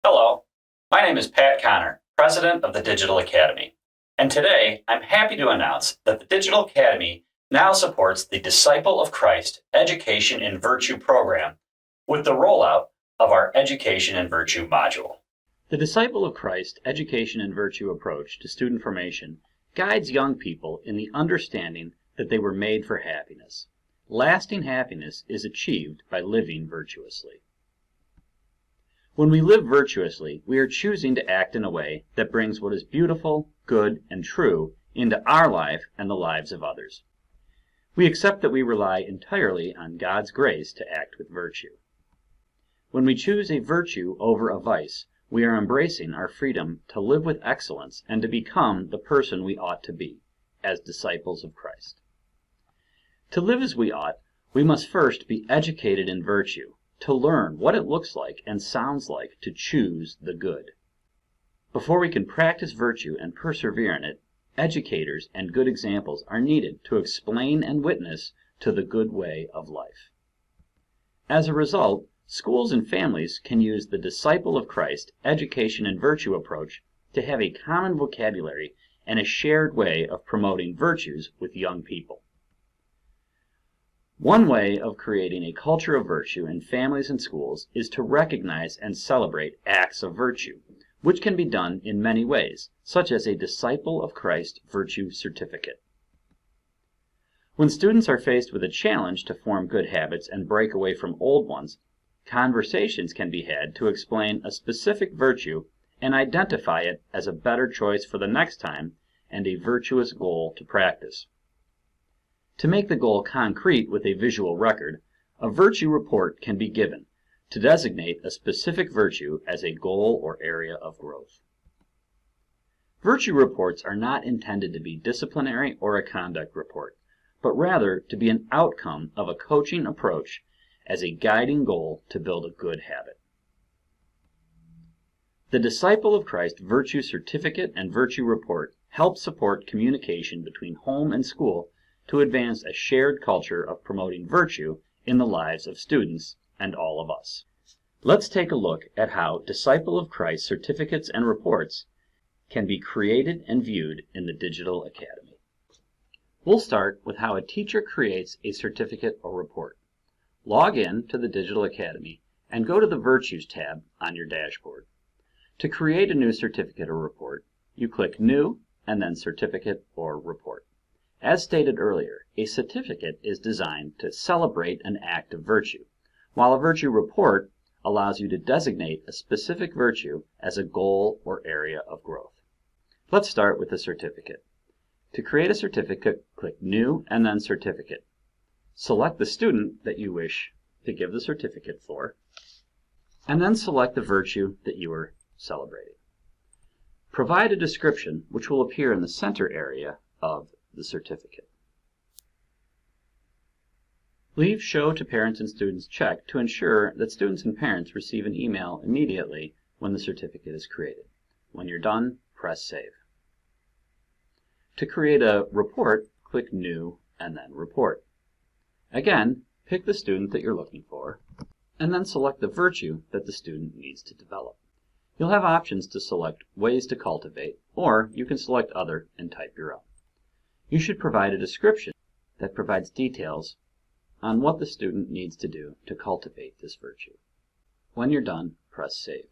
Hello, my name is Pat Connor, President of the Digital Academy, and today I'm happy to announce that the Digital Academy now supports the Disciple of Christ Education in Virtue program with the rollout of our Education in Virtue module. The Disciple of Christ Education in Virtue approach to student formation guides young people in the understanding that they were made for happiness. Lasting happiness is achieved by living virtuously. When we live virtuously, we are choosing to act in a way that brings what is beautiful, good, and true into our life and the lives of others. We accept that we rely entirely on God's grace to act with virtue. When we choose a virtue over a vice, we are embracing our freedom to live with excellence and to become the person we ought to be, as disciples of Christ. To live as we ought, we must first be educated in virtue, to learn what it looks like and sounds like to choose the good. Before we can practice virtue and persevere in it, educators and good examples are needed to explain and witness to the good way of life. As a result, schools and families can use the Disciple of Christ Education in Virtue approach to have a common vocabulary and a shared way of promoting virtues with young people. One way of creating a culture of virtue in families and schools is to recognize and celebrate acts of virtue, which can be done in many ways, such as a Disciple of Christ Virtue Certificate. When students are faced with a challenge to form good habits and break away from old ones, conversations can be had to explain a specific virtue and identify it as a better choice for the next time and a virtuous goal to practice. To make the goal concrete with a visual record, a virtue report can be given to designate a specific virtue as a goal or area of growth. Virtue reports are not intended to be disciplinary or a conduct report, but rather to be an outcome of a coaching approach as a guiding goal to build a good habit. The Disciple of Christ Virtue Certificate and Virtue Report help support communication between home and school to advance a shared culture of promoting virtue in the lives of students and all of us. Let's take a look at how Disciple of Christ certificates and reports can be created and viewed in the Digital Academy. We'll start with how a teacher creates a certificate or report. Log in to the Digital Academy and go to the Virtues tab on your dashboard. To create a new certificate or report, you click New and then Certificate or Report. As stated earlier, a certificate is designed to celebrate an act of virtue, while a virtue report allows you to designate a specific virtue as a goal or area of growth. Let's start with the certificate. To create a certificate, click New and then Certificate. Select the student that you wish to give the certificate for, and then select the virtue that you are celebrating. Provide a description which will appear in the center area of the certificate. Leave Show to Parents and Students checked to ensure that students and parents receive an email immediately when the certificate is created. When you're done, press Save. To create a report, click New and then Report. Again, pick the student that you're looking for, and then select the virtue that the student needs to develop. You'll have options to select Ways to Cultivate, or you can select Other and type your own. You should provide a description that provides details on what the student needs to do to cultivate this virtue. When you're done, press Save.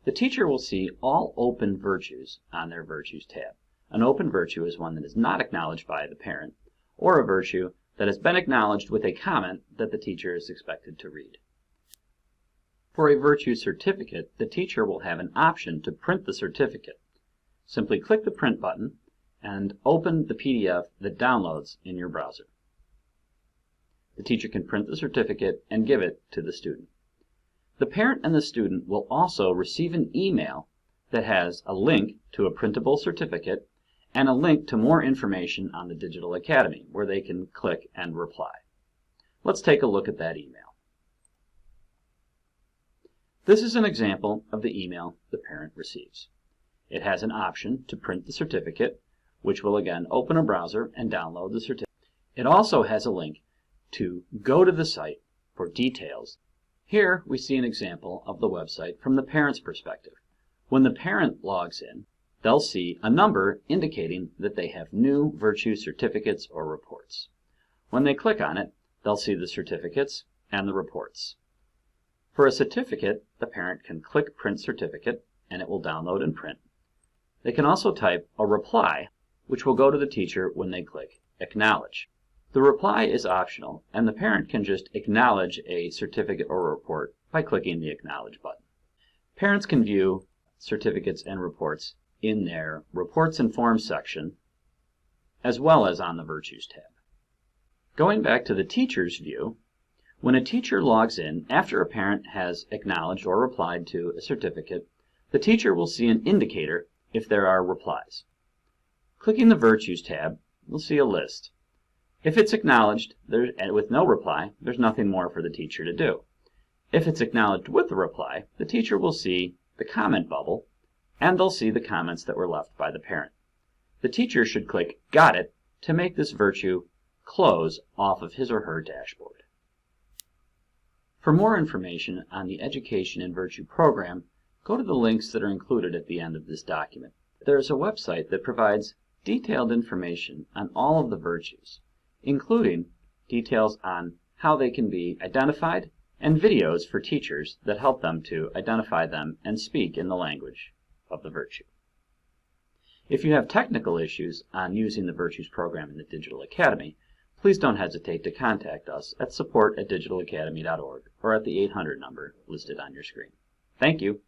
The teacher will see all open virtues on their Virtues tab. An open virtue is one that is not acknowledged by the parent, or a virtue that has been acknowledged with a comment that the teacher is expected to read. For a virtue certificate, the teacher will have an option to print the certificate. Simply click the Print button and open the PDF that downloads in your browser. The teacher can print the certificate and give it to the student. The parent and the student will also receive an email that has a link to a printable certificate and a link to more information on the Digital Academy, where they can click and reply. Let's take a look at that email. This is an example of the email the parent receives. It has an option to print the certificate, which will again open a browser and download the certificate. It also has a link to go to the site for details Here we see an example of the website from the parent's perspective. When the parent logs in, they'll see a number indicating that they have new virtue certificates or reports. When they click on it, they'll see the certificates and the reports. For a certificate, the parent can click Print Certificate and it will download and print. They can also type a reply, which will go to the teacher when they click Acknowledge. The reply is optional, and the parent can just acknowledge a certificate or report by clicking the Acknowledge button. Parents can view certificates and reports in their Reports and Forms section, as well as on the Virtues tab. Going back to the teacher's view, when a teacher logs in after a parent has acknowledged or replied to a certificate, the teacher will see an indicator if there are replies. Clicking the Virtues tab, we'll see a list. If it's acknowledged with no reply, there's nothing more for the teacher to do. If it's acknowledged with a reply, the teacher will see the comment bubble, and they'll see the comments that were left by the parent. The teacher should click Got It to make this virtue close off of his or her dashboard. For more information on the Education in Virtue program, go to the links that are included at the end of this document. There is a website that provides detailed information on all of the virtues, including details on how they can be identified and videos for teachers that help them to identify them and speak in the language of the virtue. If you have technical issues on using the Virtues program in the Digital Academy, please don't hesitate to contact us at support@digitalacademy.org or at the 800 number listed on your screen. Thank you.